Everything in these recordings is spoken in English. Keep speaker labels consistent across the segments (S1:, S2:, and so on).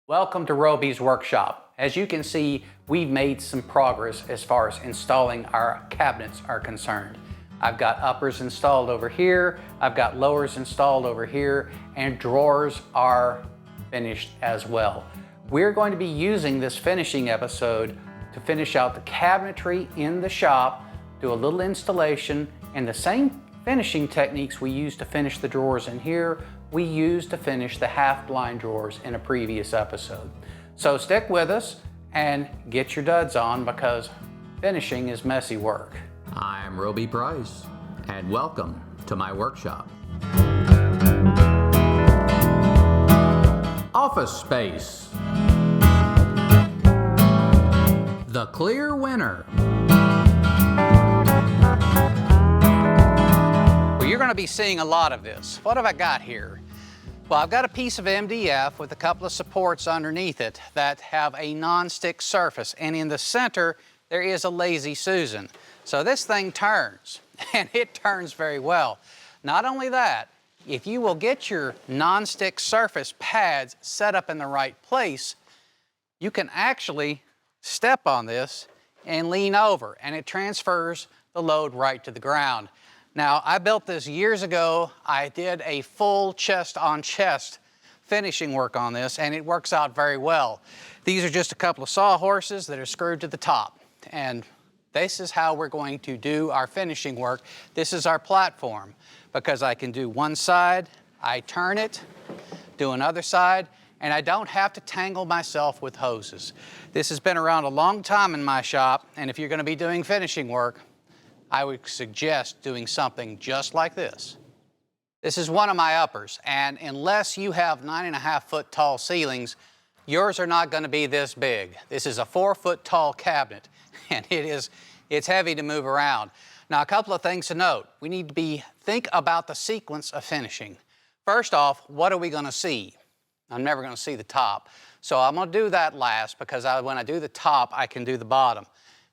S1: Welcome to Roby's workshop. As you can see, we've made some progress as far as installing our cabinets are concerned. I've got uppers installed over here, I've got lowers installed over here, and drawers are finished as well. We're going to be using this finishing episode to finish out the cabinetry in the shop, do a little installation, and the same finishing techniques we use to finish the drawers in here, we used to finish the half-blind drawers in a previous episode. So stick with us and get your duds on because finishing is messy work.
S2: I'm Roby Price, and welcome to my workshop. Office space. The clear winner.
S1: You're going to be seeing a lot of this. What have I got here? Well, I've got a piece of MDF with a couple of supports underneath it that have a non-stick surface, and in the center there is a Lazy Susan. So this thing turns, and it turns very well. Not only that, if you will get your non-stick surface pads set up in the right place, you can actually step on this and lean over, and it transfers the load right to the ground. Now, I built this years ago. I did a full chest-on-chest finishing work on this, and it works out very well. These are just a couple of sawhorses that are screwed to the top, and this is how we're going to do our finishing work. This is our platform, because I can do one side, I turn it, do another side, and I don't have to tangle myself with hoses. This has been around a long time in my shop, and if you're going to be doing finishing work, I would suggest doing something just like this. This is one of my uppers, and unless you have 9.5-foot tall ceilings, yours are not going to be this big. This is a 4-foot tall cabinet, and it's heavy to move around. Now, a couple of things to note. We need to think about the sequence of finishing. First off, what are we going to see? I'm never going to see the top, so I'm going to do that last because when I do the top, I can do the bottom.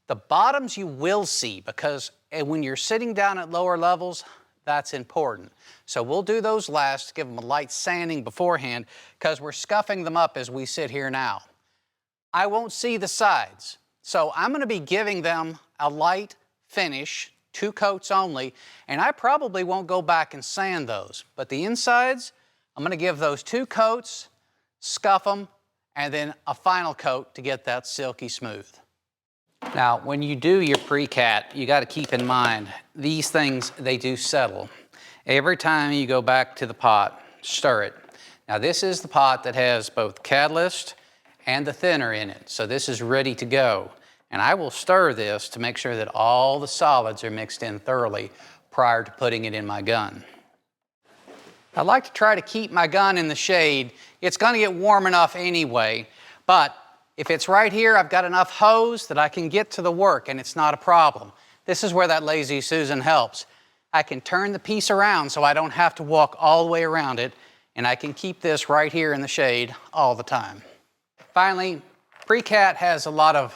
S1: The bottoms you will see because when you're sitting down at lower levels, that's important. So we'll do those last, give them a light sanding beforehand because we're scuffing them up as we sit here now. I won't see the sides, so I'm going to be giving them a light finish, 2 coats only, and I probably won't go back and sand those. But the insides, I'm going to give those 2 coats, scuff them, and then a final coat to get that silky smooth. Now, when you do your pre-cat, you got to keep in mind, these things, they do settle. Every time you go back to the pot, stir it. Now, this is the pot that has both catalyst and the thinner in it, so this is ready to go. And I will stir this to make sure that all the solids are mixed in thoroughly prior to putting it in my gun. I like to try to keep my gun in the shade. It's going to get warm enough anyway, but if it's right here, I've got enough hose that I can get to the work and it's not a problem. This is where that Lazy Susan helps. I can turn the piece around so I don't have to walk all the way around it, and I can keep this right here in the shade all the time. Finally, Pre-Cat has a lot of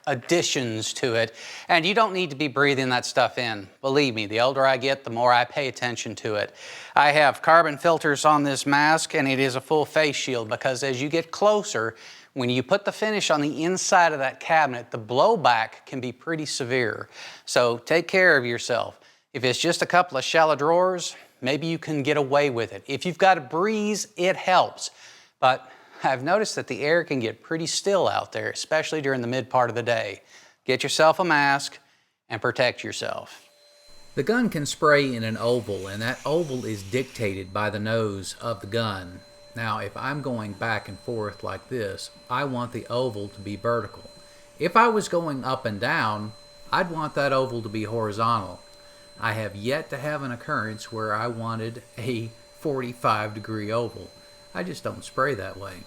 S1: additions to it, and you don't need to be breathing that stuff in. Believe me, the older I get, the more I pay attention to it. I have carbon filters on this mask, and it is a full face shield because as you get closer, when you put the finish on the inside of that cabinet, the blowback can be pretty severe. So take care of yourself. If it's just a couple of shallow drawers, maybe you can get away with it. If you've got a breeze, it helps. But I've noticed that the air can get pretty still out there, especially during the mid part of the day. Get yourself a mask and protect yourself.
S2: The gun can spray in an oval, and that oval is dictated by the nose of the gun. Now, if I'm going back and forth like this, I want the oval to be vertical. If I was going up and down, I'd want that oval to be horizontal. I have yet to have an occurrence where I wanted a 45-degree oval. I just don't spray that way.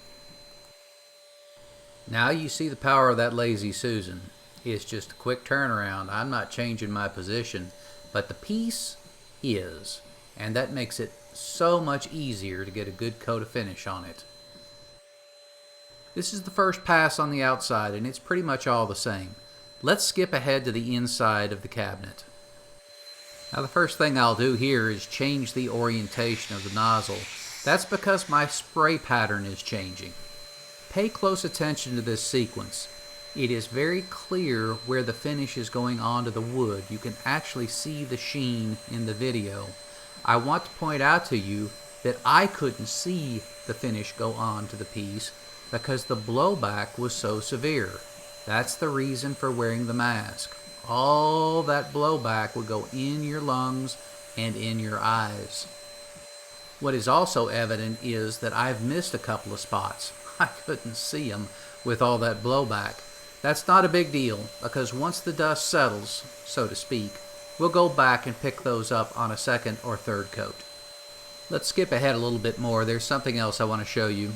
S2: Now you see the power of that Lazy Susan. It's just a quick turnaround. I'm not changing my position, but the piece is, and that makes it so much easier to get a good coat of finish on it. This is the first pass on the outside, and it's pretty much all the same. Let's skip ahead to the inside of the cabinet. Now the first thing I'll do here is change the orientation of the nozzle. That's because my spray pattern is changing. Pay close attention to this sequence. It is very clear where the finish is going onto the wood. You can actually see the sheen in the video. I want to point out to you that I couldn't see the finish go on to the piece because the blowback was so severe. That's the reason for wearing the mask. All that blowback would go in your lungs and in your eyes. What is also evident is that I've missed a couple of spots. I couldn't see them with all that blowback. That's not a big deal because once the dust settles, so to speak, we'll go back and pick those up on a second or third coat. Let's skip ahead a little bit more. There's something else I want to show you.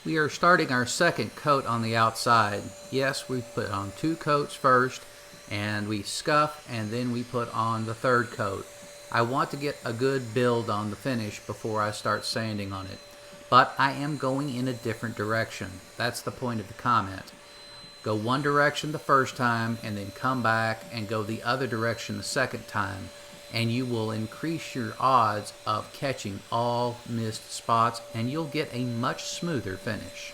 S2: We are starting our second coat on the outside. Yes, we put on 2 coats first, and we scuff, and then we put on the third coat. I want to get a good build on the finish before I start sanding on it. But I am going in a different direction. That's the point of the comment. Go one direction the first time, and then come back and go the other direction the second time, and you will increase your odds of catching all missed spots, and you'll get a much smoother finish.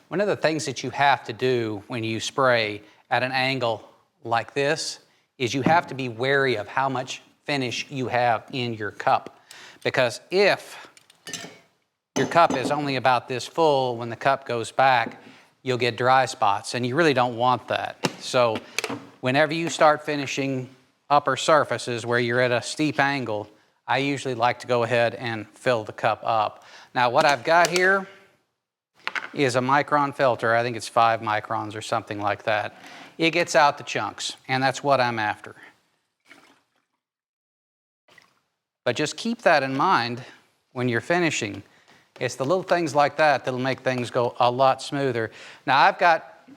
S1: One of the things that you have to do when you spray at an angle like this is you have to be wary of how much finish you have in your cup. Because if your cup is only about this full, when the cup goes back, you'll get dry spots, and you really don't want that. So whenever you start finishing upper surfaces where you're at a steep angle, I usually like to go ahead and fill the cup up. Now what I've got here is a micron filter. I think it's 5 microns or something like that. It gets out the chunks, and that's what I'm after. But just keep that in mind when you're finishing. It's the little things like that that'll make things go a lot smoother. Now I've got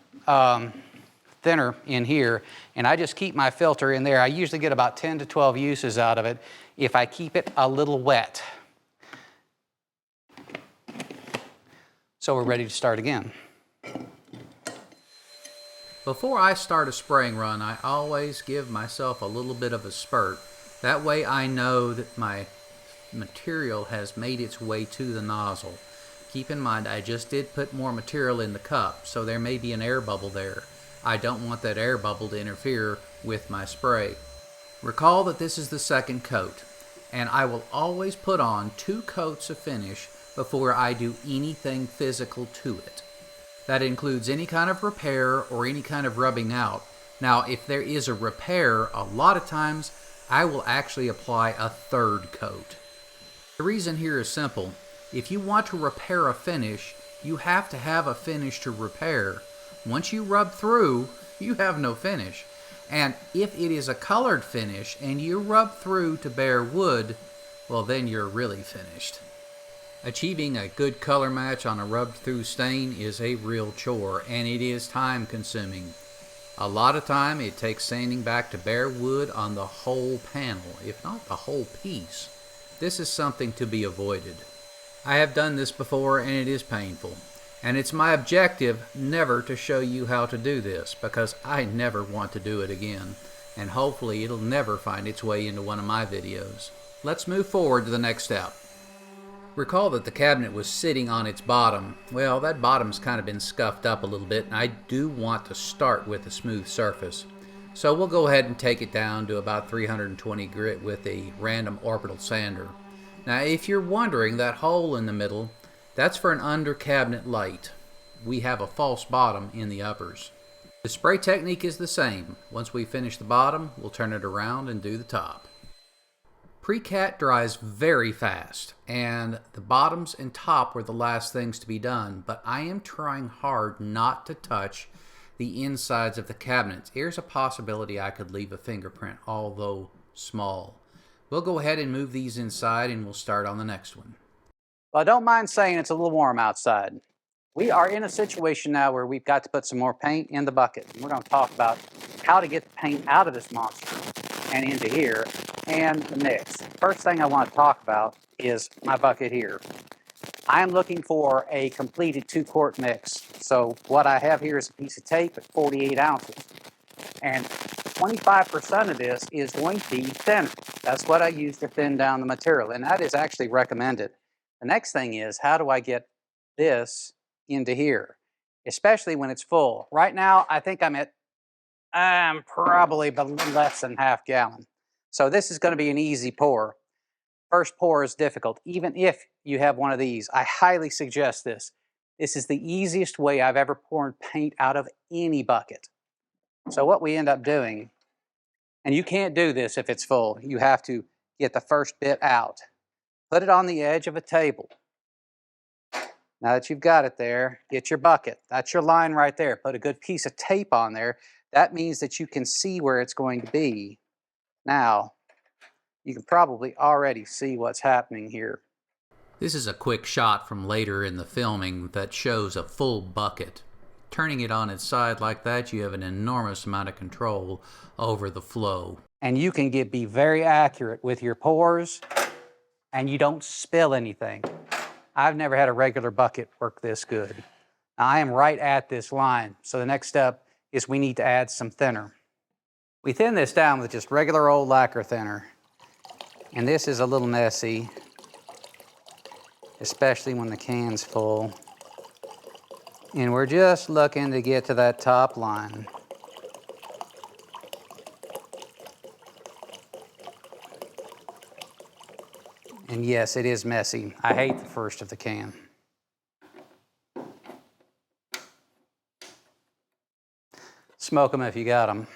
S1: thinner in here, and I just keep my filter in there. I usually get about 10 to 12 uses out of it if I keep it a little wet. So we're ready to start again.
S2: Before I start a spraying run, I always give myself a little bit of a spurt. That way I know that my material has made its way to the nozzle. Keep in mind, I just did put more material in the cup, so there may be an air bubble there. I don't want that air bubble to interfere with my spray. Recall that this is the second coat, and I will always put on 2 coats of finish before I do anything physical to it. That includes any kind of repair or any kind of rubbing out. Now, if there is a repair, a lot of times I will actually apply a third coat. The reason here is simple. If you want to repair a finish, you have to have a finish to repair. Once you rub through, you have no finish. And if it is a colored finish and you rub through to bare wood, well, then you're really finished. Achieving a good color match on a rubbed through stain is a real chore, and it is time consuming. A lot of time it takes sanding back to bare wood on the whole panel, if not the whole piece. This is something to be avoided. I have done this before, and it is painful. And it's my objective never to show you how to do this, because I never want to do it again. And hopefully it'll never find its way into one of my videos. Let's move forward to the next step. Recall that the cabinet was sitting on its bottom. Well, that bottom's kind of been scuffed up a little bit, and I do want to start with a smooth surface. So we'll go ahead and take it down to about 320 grit with a random orbital sander. Now, if you're wondering, that hole in the middle, that's for an under cabinet light. We have a false bottom in the uppers. The spray technique is the same. Once we finish the bottom, we'll turn it around and do the top. Pre-cat dries very fast, and the bottoms and top were the last things to be done, but I am trying hard not to touch the insides of the cabinets. Here's a possibility I could leave a fingerprint, although small. We'll go ahead and move these inside, and we'll start on the next one.
S1: Well, I don't mind saying it's a little warm outside. We are in a situation now where we've got to put some more paint in the bucket. We're going to talk about how to get the paint out of this monster and into here, and the mix. First thing I want to talk about is my bucket here. I am looking for a completed 2-quart mix. So what I have here is a piece of tape at 48 ounces. And 25% of this is going to be thinner. That's what I use to thin down the material, and that is actually recommended. The next thing is, how do I get this into here, especially when it's full. Right now, I think I'm probably less than half gallon. So this is going to be an easy pour. First pour is difficult, even if you have one of these. I highly suggest this. This is the easiest way I've ever poured paint out of any bucket. So what we end up doing, and you can't do this if it's full, you have to get the first bit out. Put it on the edge of a table. Now that you've got it there, get your bucket. That's your line right there. Put a good piece of tape on there. That means that you can see where it's going to be. Now, you can probably already see what's happening here.
S2: This is a quick shot from later in the filming that shows a full bucket. Turning it on its side like that, you have an enormous amount of control over the flow.
S1: And you can be very accurate with your pours, and you don't spill anything. I've never had a regular bucket work this good. Now, I am right at this line, so the next step is we need to add some thinner. We thin this down with just regular old lacquer thinner. And this is a little messy, especially when the can's full. And we're just looking to get to that top line. And yes, it is messy. I hate the first of the can. Smoke them if you got them.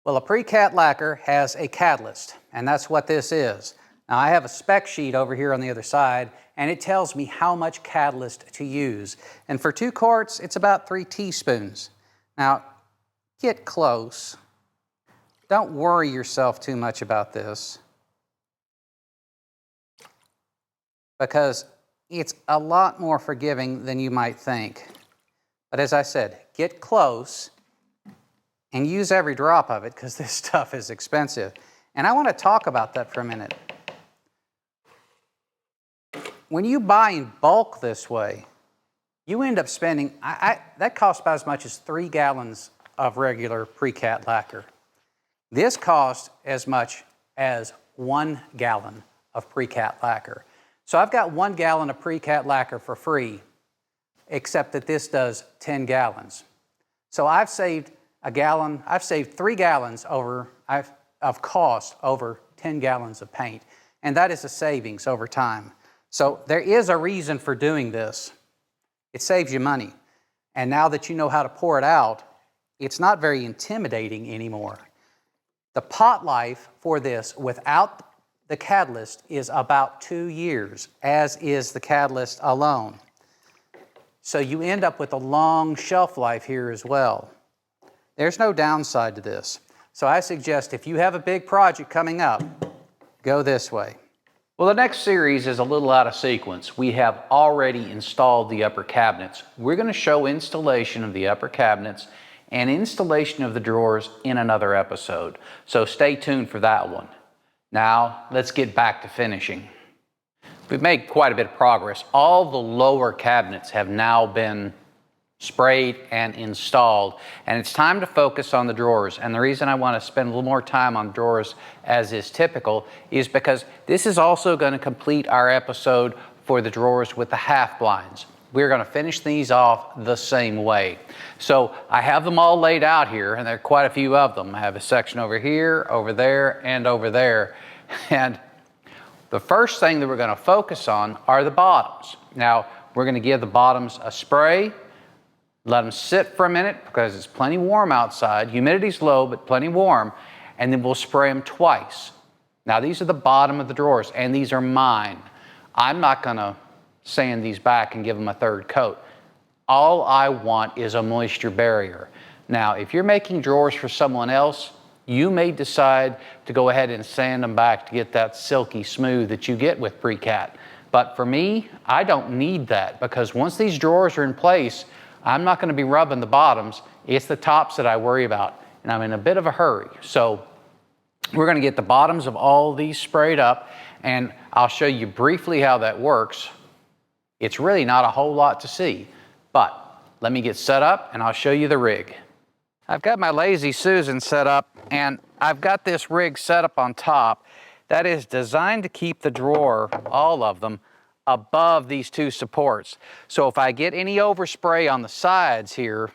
S1: Well, a pre-cat lacquer has a catalyst, and that's what this is. Now, I have a spec sheet over here on the other side, and it tells me how much catalyst to use. And for 2 quarts, it's about 3 teaspoons. Now, get close. Don't worry yourself too much about this, because it's a lot more forgiving than you might think. But as I said, get close and use every drop of it, because this stuff is expensive. And I want to talk about that for a minute. When you buy in bulk this way, you end up spending, that costs about as much as 3 gallons of regular pre-cat lacquer. This costs as much as 1 gallon of pre-cat lacquer. So I've got 1 gallon of pre-cat lacquer for free, except that this does 10 gallons. So I've saved 3 gallons of cost over 10 gallons of paint. And that is a savings over time. So there is a reason for doing this. It saves you money. And now that you know how to pour it out, it's not very intimidating anymore. The pot life for this without the catalyst is about 2 years, as is the catalyst alone. So you end up with a long shelf life here as well. There's no downside to this. So I suggest if you have a big project coming up, go this way. Well, the next series is a little out of sequence. We have already installed the upper cabinets. We're going to show installation of the upper cabinets and installation of the drawers in another episode. So stay tuned for that one. Now, let's get back to finishing. We've made quite a bit of progress. All the lower cabinets have now been sprayed and installed, and it's time to focus on the drawers. And the reason I want to spend a little more time on drawers, as is typical, is because this is also going to complete our episode for the drawers with the half blinds. We're going to finish these off the same way. So I have them all laid out here, and there are quite a few of them. I have a section over here, over there, and over there. And the first thing that we're going to focus on are the bottoms. Now, we're going to give the bottoms a spray, let them sit for a minute because it's plenty warm outside. Humidity's low, but plenty warm. And then we'll spray them twice. Now, these are the bottom of the drawers, and these are mine. I'm not going to sand these back and give them a third coat. All I want is a moisture barrier. Now, if you're making drawers for someone else, you may decide to go ahead and sand them back to get that silky smooth that you get with pre-cat. But for me, I don't need that, because once these drawers are in place, I'm not going to be rubbing the bottoms. It's the tops that I worry about, and I'm in a bit of a hurry. So we're going to get the bottoms of all these sprayed up, and I'll show you briefly how that works. It's really not a whole lot to see, but let me get set up and I'll show you the rig. I've got my Lazy Susan set up, and I've got this rig set up on top that is designed to keep the drawer, all of them, above these two supports. So if I get any overspray on the sides here,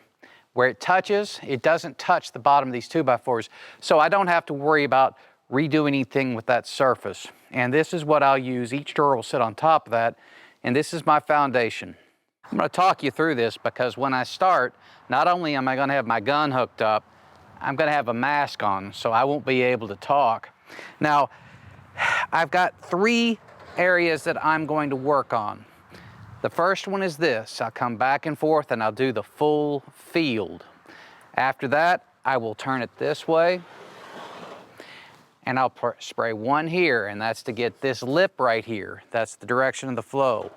S1: where it touches, it doesn't touch the bottom of these 2x4s. So I don't have to worry about redo anything with that surface. And this is what I'll use. Each drawer will sit on top of that. And this is my foundation. I'm gonna talk you through this because when I start, not only am I gonna have my gun hooked up, I'm gonna have a mask on, so I won't be able to talk. Now, I've got 3 areas that I'm going to work on. The first one is this. I'll come back and forth and I'll do the full field. After that, I will turn it this way and I'll spray one here, and that's to get this lip right here. That's the direction of the flow.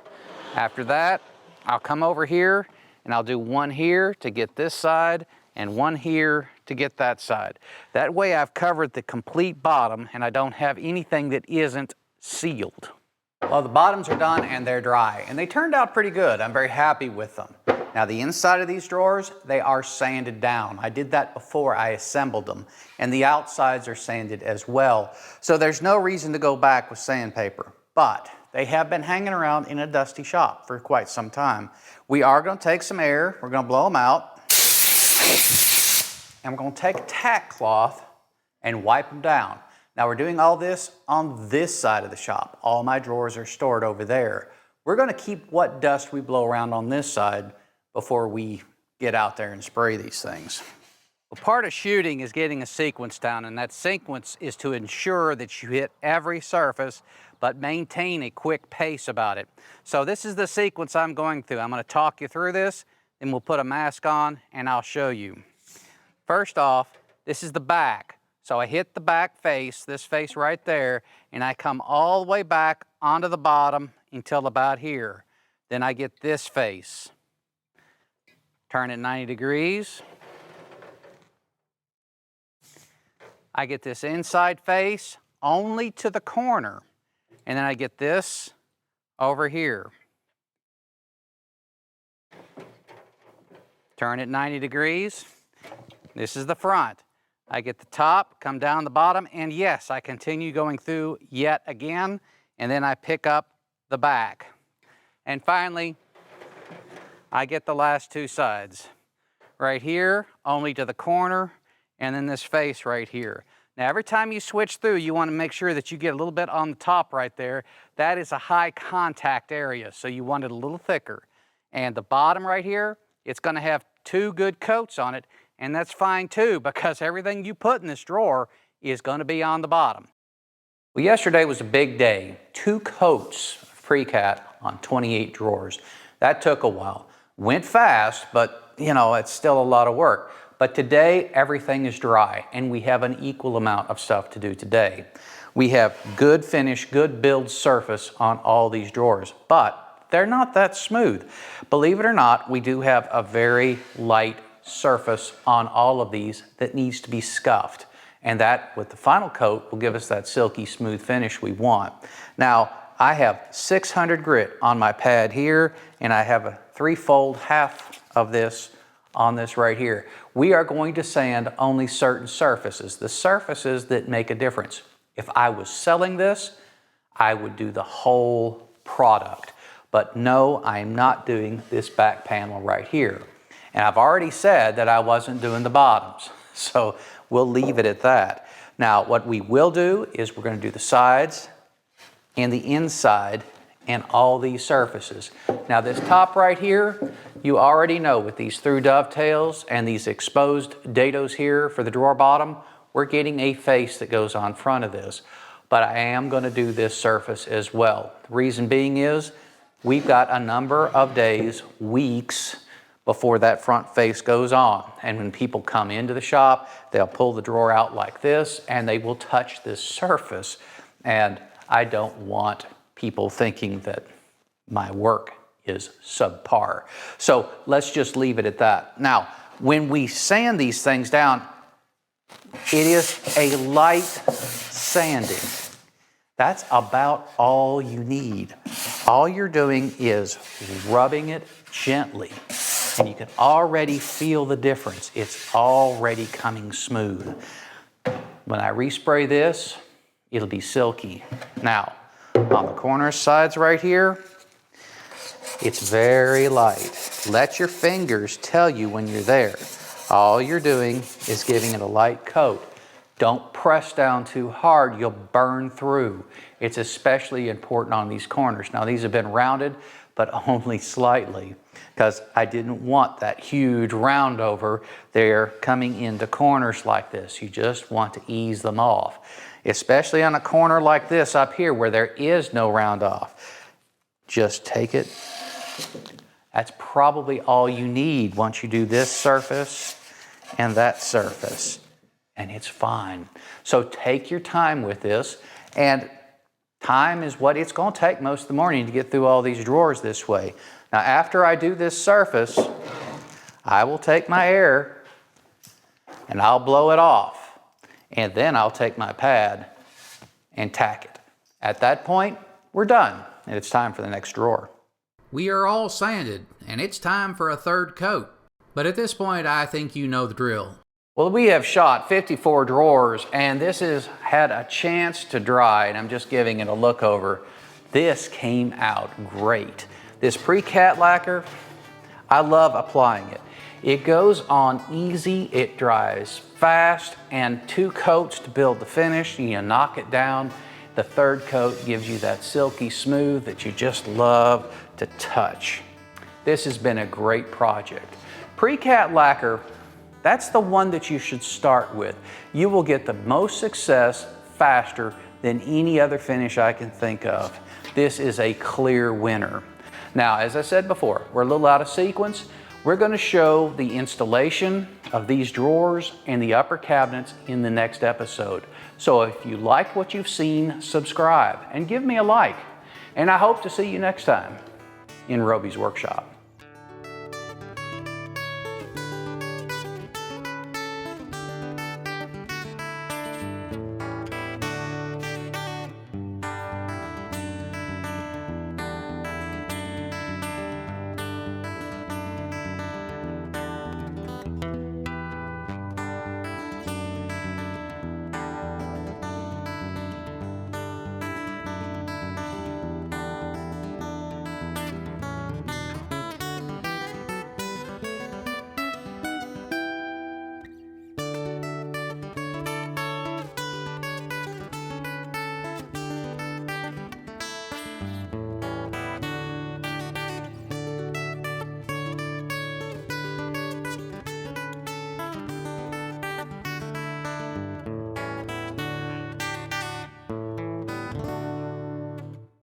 S1: After that, I'll come over here and I'll do one here to get this side and one here to get that side. That way I've covered the complete bottom and I don't have anything that isn't sealed. Well, the bottoms are done and they're dry, and they turned out pretty good. I'm very happy with them. Now the inside of these drawers, they are sanded down. I did that before I assembled them, and the outsides are sanded as well. So there's no reason to go back with sandpaper, but they have been hanging around in a dusty shop for quite some time. We are going to take some air, we're going to blow them out, and we're going to take a tack cloth and wipe them down. Now we're doing all this on this side of the shop. All my drawers are stored over there. We're going to keep what dust we blow around on this side before we get out there and spray these things. Well, part of shooting is getting a sequence down, and that sequence is to ensure that you hit every surface but maintain a quick pace about it. So this is the sequence I'm going through. I'm going to talk you through this, then we'll put a mask on and I'll show you. First off, this is the back. So I hit the back face, this face right there, and I come all the way back onto the bottom until about here. Then I get this face. Turn it 90 degrees. I get this inside face only to the corner. And then I get this over here. Turn it 90 degrees. This is the front. I get the top, come down the bottom, and yes, I continue going through yet again, and then I pick up the back. And finally, I get the last 2 sides. Right here, only to the corner, and then this face right here. Now, every time you switch through, you want to make sure that you get a little bit on the top right there. That is a high contact area, so you want it a little thicker. And the bottom right here, it's going to have 2 good coats on it, and that's fine too, because everything you put in this drawer is going to be on the bottom. Well, yesterday was a big day. 2 coats of Pre-Cat on 28 drawers. That took a while. Went fast, but you know, it's still a lot of work. But today, everything is dry, and we have an equal amount of stuff to do today. We have good finish, good build surface on all these drawers, but they're not that smooth. Believe it or not, we do have a very light surface on all of these that needs to be scuffed, and that with the final coat will give us that silky smooth finish we want. Now I have 600 grit on my pad here, and I have a 3-fold half of this on this right here. We are going to sand only certain surfaces, the surfaces that make a difference. If I was selling this, I would do the whole product, but no, I am not doing this back panel right here. And I've already said that I wasn't doing the bottoms, so we'll leave it at that. Now, what we will do is we're going to do the sides and the inside and all these surfaces. Now, this top right here, you already know with these through dovetails and these exposed dados here for the drawer bottom, we're getting a face that goes on front of this. But I am going to do this surface as well. The reason being is we've got a number of days, weeks, before that front face goes on. And when people come into the shop, they'll pull the drawer out like this and they will touch this surface. And I don't want people thinking that my work is subpar. So let's just leave it at that. Now, when we sand these things down, it is a light sanding. That's about all you need. All you're doing is rubbing it gently. And you can already feel the difference. It's already coming smooth. When I respray this, it'll be silky. Now, on the corner sides right here, It's very light. Let your fingers tell you when you're there. All you're doing is giving it a light coat. Don't press down too hard, you'll burn through. It's especially important on these corners. Now these have been rounded, but only slightly, because I didn't want that huge round over there coming into corners like this. You just want to ease them off, especially on a corner like this up here where there is no round off. Just take it. That's probably all you need once you do this surface and that surface, and it's fine. So take your time with this, and time is what it's going to take most of the morning to get through all these drawers this way. Now after I do this surface, I will take my air and I'll blow it off, and then I'll take my pad and tack it. At that point, we're done, and it's time for the next drawer.
S2: We are all sanded, and it's time for a third coat. But at this point, I think you know the drill.
S1: Well, we have shot 54 drawers, and this has had a chance to dry, and I'm just giving it a look over. This came out great. This pre-cat lacquer, I love applying it. It goes on easy, it dries fast, and 2 coats to build the finish. You knock it down. The third coat gives you that silky smooth that you just love to touch. This has been a great project. Pre-cat lacquer, that's the one that you should start with. You will get the most success faster than any other finish I can think of. This is a clear winner. Now, as I said before, we're a little out of sequence. We're going to show the installation of these drawers and the upper cabinets in the next episode. So if you like what you've seen, subscribe and give me a like. And I hope to see you next time in Roby's workshop.